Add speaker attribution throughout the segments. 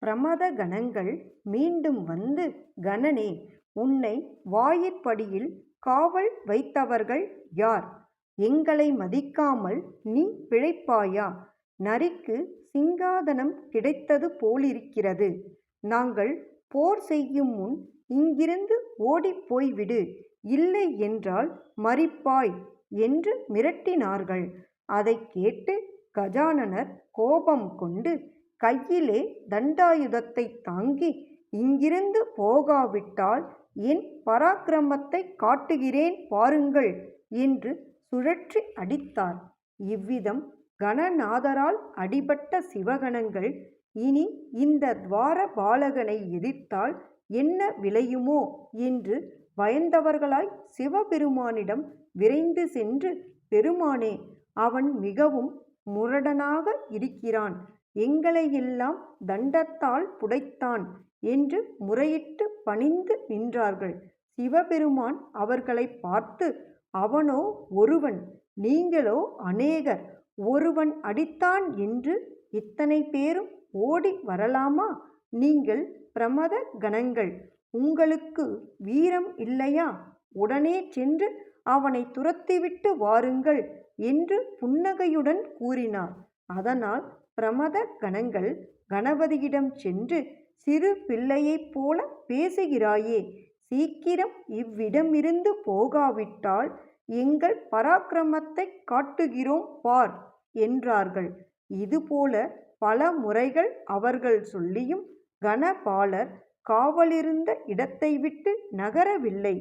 Speaker 1: பிரமத கணங்கள் மீண்டும் வந்து, கணனே, உன்னை வாயிற்படியில் காவல் வைத்தவர்கள் யார்? எங்களை மதிக்காமல் நீ பிழைப்பாயா? நரிக்கு சிங்காதனம் கிடைத்தது போலிருக்கிறது. நாங்கள் போர் செய்யும் முன் இங்கிருந்து ஓடிப் போய்விடு, இல்லை என்றால் மரிப்பாய் என்று மிரட்டினார்கள். அதைக் கேட்டு கஜானனர் கோபம் கொண்டு கையிலே தண்டாயுதத்தை தாங்கி, இங்கிருந்து போகாவிட்டால் என் பராக்கிரமத்தை காட்டுகிறேன் பாருங்கள் என்று சுழற்றி அடித்தார். இவ்விதம் கணநாதரால் அடிபட்ட சிவகணங்கள் இனி இந்த துவார பாலகனை எதிர்த்தால் என்ன விளையுமோ என்று பயந்தவர்களாய் சிவபெருமானிடம் விரைந்து சென்று, பெருமானே, அவன் மிகவும் முரடனாக இருக்கிறான், எங்களையெல்லாம் தண்டத்தால் புடைத்தான் என்று முறையிட்டு பணிந்து நின்றார்கள். சிவபெருமான் அவர்களை பார்த்து, அவனோ ஒருவன், நீங்களோ அநேகர். ஒருவன் அடித்தான் என்று இத்தனை பேரும் ஓடி வரலாமா? நீங்கள் பிரமத கணங்கள், உங்களுக்கு வீரம் இல்லையா? உடனே சென்று அவனை துரத்திவிட்டு வாருங்கள் என்று புன்னகையுடன் கூறினார். அதனால் பிரமத கணங்கள் கணபதியிடம் சென்று, சிறு பிள்ளையைப் போல பேசுகிறாயே, சீக்கிரம் இவ்விடமிருந்து போகாவிட்டால் எங்கள் பராக்கிரமத்தை காட்டுகிறோம் பார் என்றார்கள். இதுபோல பல முறைகள் அவர்கள் சொல்லியும் கணபாலர் காவலிருந்த இடத்தை விட்டு நகரவில்லை.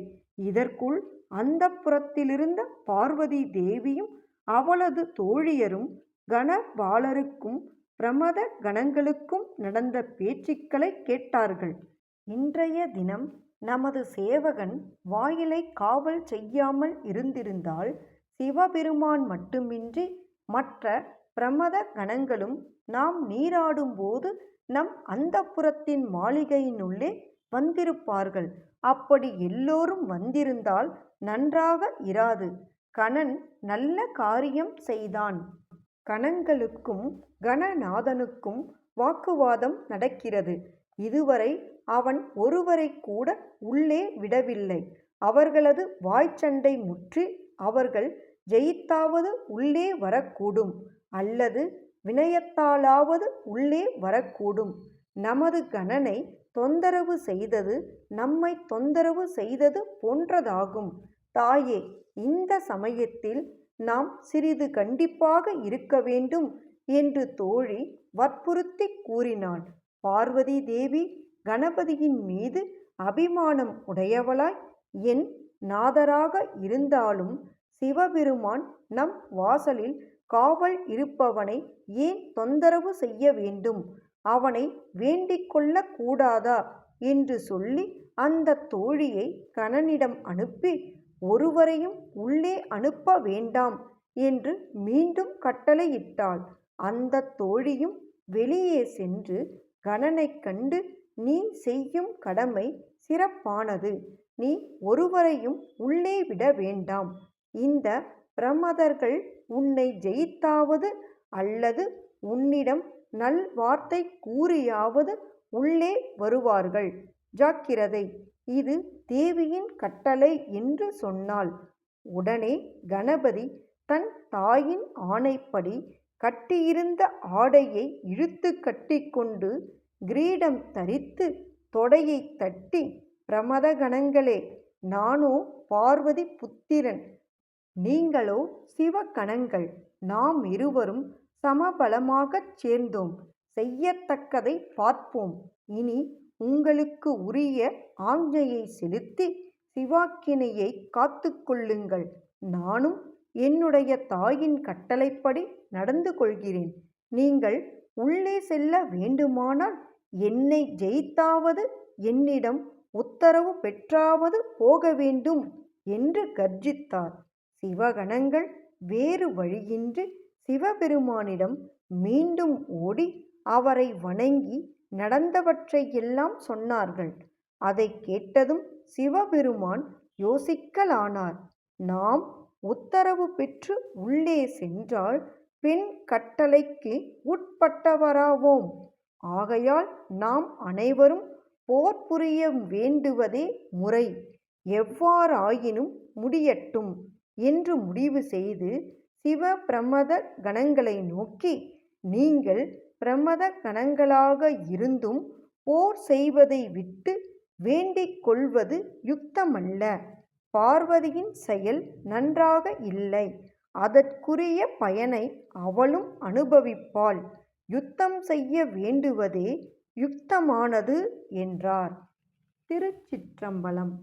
Speaker 1: இதற்குள் அந்தப்புரத்திலிருந்த பார்வதி தேவியும் அவளது தோழியரும் கணபாலருக்கும் பிரமத கணங்களுக்கும் நடந்த பேச்சுக்களை கேட்டார்கள். இன்றைய தினம் நமது சேவகன் வாயிலை காவல் செய்யாமல் இருந்திருந்தால் சிவபெருமான் மட்டுமின்றி மற்ற பிரமத கணங்களும் நாம் நீராடும்போது நம் அந்தப்புரத்தின் மாளிகையினுள்ளே வந்திருப்பார்கள். அப்படி எல்லோரும் வந்திருந்தால் நன்றாக இராது. கணன் நல்ல காரியம் செய்தான். கணங்களுக்கும் கணநாதனுக்கும் வாக்குவாதம் நடக்கிறது. இதுவரை அவன் ஒருவரை கூட உள்ளே விடவில்லை. அவர்களது வாய்ச்சண்டை முற்றி அவர்கள் ஜெயித்தாவது உள்ளே வரக்கூடும், அல்லது வினயத்தாலாவது உள்ளே வரக்கூடும். நமது கணனை தொந்தரவு செய்தது நம்மை தொந்தரவு செய்தது போன்றதாகும். தாயே, இந்த சமயத்தில் நாம் சிறிது கண்டிப்பாக இருக்க வேண்டும் என்று தோழி வற்புறுத்தி கூறினாள். பார்வதி தேவி கணபதியின் மீது அபிமானம் உடையவளாய், என் நாதராக இருந்தாலும் சிவபெருமான் நம் வாசலில் காவல் இருப்பவனை ஏன் தொந்தரவு செய்ய வேண்டும்? அவனை வேண்டிக் கொள்ள கூடாதா என்று சொல்லி அந்த தோழியை கணனிடம் அனுப்பி, ஒருவரையும் உள்ளே அனுப்ப வேண்டாம் என்று மீண்டும் கட்டளையிட்டாள். அந்த தோழியும் வெளியே சென்று கணனைக் கண்டு, நீ செய்யும் கடமை சிறப்பானது. நீ ஒருவரையும் உள்ளே விட வேண்டாம். இந்த பிரமதர்கள் உன்னை ஜெயித்தாவது அல்லது உன்னிடம் நல்வார்த்தை கூறியாவது உள்ளே வருவார்கள். ஜாக்கிரதை, இது தேவியின் கட்டளை என்று சொன்னாள். உடனே கணபதி தன் தாயின் ஆணைப்படி கட்டியிருந்த ஆடையை இழுத்து கட்டிக்கொண்டு கிரீடம் தரித்து தொடையை தட்டி, பிரமத கணங்களே, நானோ பார்வதி புத்திரன், நீங்களோ சிவகணங்கள், நாம் இருவரும் சமபலமாகச் சேர்ந்தோம். செய்யத்தக்கதை பார்ப்போம். இனி உங்களுக்கு உரிய ஆஞ்ஞையை செலுத்தி சிவாக்கினையை காத்து கொள்ளுங்கள். நானும் என்னுடைய தாயின் கட்டளைப்படி நடந்து கொள்கிறேன். நீங்கள் உள்ளே செல்ல வேண்டுமானால் என்னை ஜெயித்தாவது என்னிடம் உத்தரவு பெற்றாவது போக வேண்டும் என்று கர்ஜித்தார். சிவகணங்கள் வேறு வழியின்றி சிவபெருமானிடம் மீண்டும் ஓடி அவரை வணங்கி நடந்தவற்றையெல்லாம் சொன்னார்கள். அதை கேட்டதும் சிவபெருமான் யோசிக்கலானார். நாம் உத்தரவு பெற்று உள்ளே சென்றால் பெண் கட்டளைக்கு உட்பட்டவராவோம். ஆகையால் நாம் அனைவரும் போர் புரிய வேண்டுவதே முறை. எவ்வாறாயினும் முடியட்டும் என்று முடிவு செய்து சிவ பிரமத கணங்களை நோக்கி, நீங்கள் பிரமத கணங்களாக இருந்தும் போர் செய்வதை விட்டு வேண்டிக் கொள்வது யுக்தமல்ல. பார்வதியின் செயல் நன்றாக இல்லை. அதற்குரிய பயனை அவளும் அனுபவிப்பாள். யுத்தம் செய்ய வேண்டுவதே யுக்தமானது என்றார். திருச்சிற்றம்பலம்.